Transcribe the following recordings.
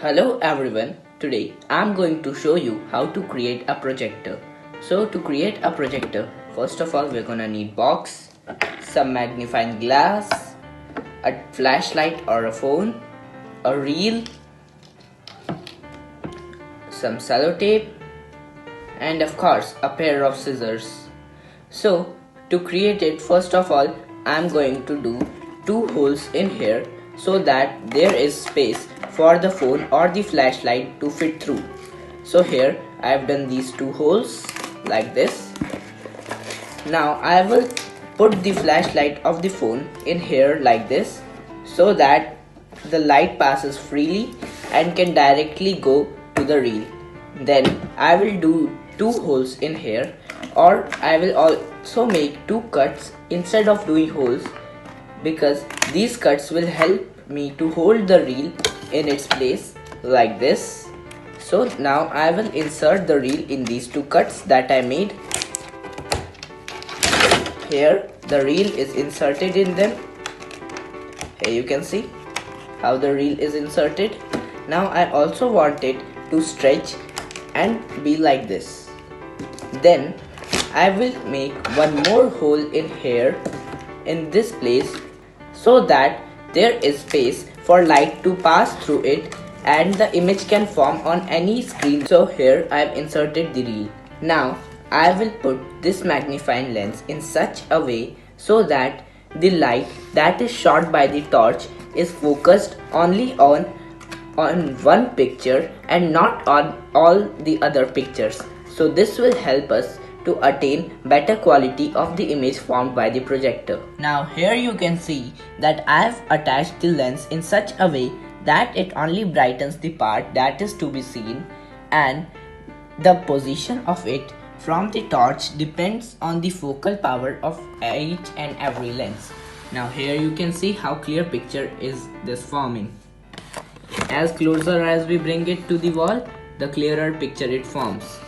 Hello everyone, today I'm going to show you how to create a projector. So to create a projector, first of all we're gonna need box, some magnifying glass, a flashlight or a phone, a reel, some sellotape, and of course a pair of scissors. So to create it, first of all I'm going to do two holes in here so that there is space for the phone or the flashlight to fit through. So here I have done these two holes like this. Now I will put the flashlight of the phone in here like this so that the light passes freely and can directly go to the reel. Then I will do two holes in here, or I will also make two cuts instead of doing holes, because these cuts will help me to hold the reel in its place like this. So now I will insert the reel in these two cuts that I made. Here the reel is inserted in them. Here you can see how the reel is inserted. Now I also want it to stretch and be like this. Then I will make one more hole in here in this place so that there is space for light to pass through it and the image can form on any screen. So here I have inserted the reel. Now I will put this magnifying lens in such a way so that the light that is shot by the torch is focused only on one picture and not on all the other pictures. So this will help us to attain better quality of the image formed by the projector. Now here you can see that I have attached the lens in such a way that it only brightens the part that is to be seen, and the position of it from the torch depends on the focal power of each and every lens. Now here you can see how clear picture is this forming. As closer as we bring it to the wall, the clearer picture it forms.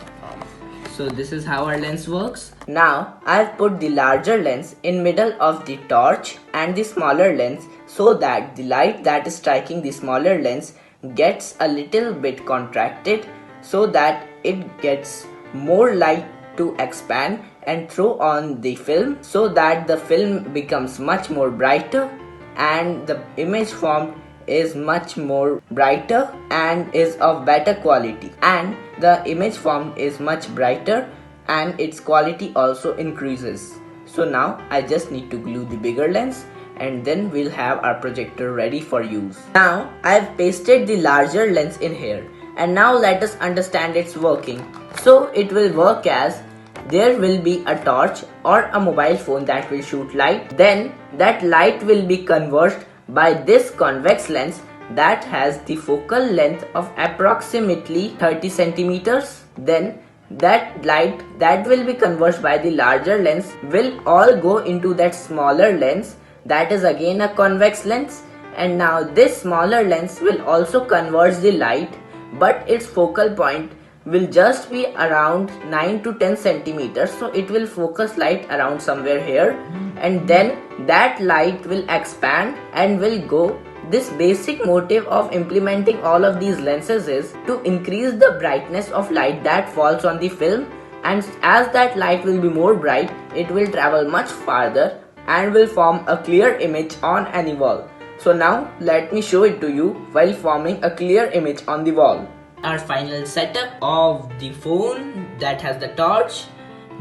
So this is how our lens works. Now I've put the larger lens in middle of the torch and the smaller lens so that the light that is striking the smaller lens gets a little bit contracted so that it gets more light to expand and throw on the film so that the film becomes much more brighter and the image formed is much more brighter and is of better quality, and the image formed is much brighter and its quality also increases. So now I just need to glue the bigger lens and then we'll have our projector ready for use. Now I've pasted the larger lens in here, and now let us understand its working. So it will work as there will be a torch or a mobile phone that will shoot light. Then that light will be converged by this convex lens that has the focal length of approximately 30 centimeters. Then that light that will be converged by the larger lens will all go into that smaller lens that is again a convex lens, and now this smaller lens will also converge the light, but its focal point will just be around 9 to 10 centimeters, so it will focus light around somewhere here, and then that light will expand and will go. This basic motive of implementing all of these lenses is to increase the brightness of light that falls on the film, and as that light will be more bright, it will travel much farther and will form a clear image on any wall. So now let me show it to you while forming a clear image on the wall. Our final setup of the phone that has the torch,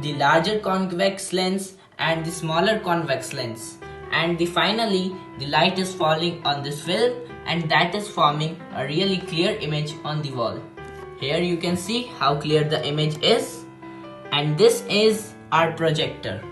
the larger convex lens and the smaller convex lens, and finally the light is falling on this film and that is forming a really clear image on the wall. Here you can see how clear the image is, and this is our projector.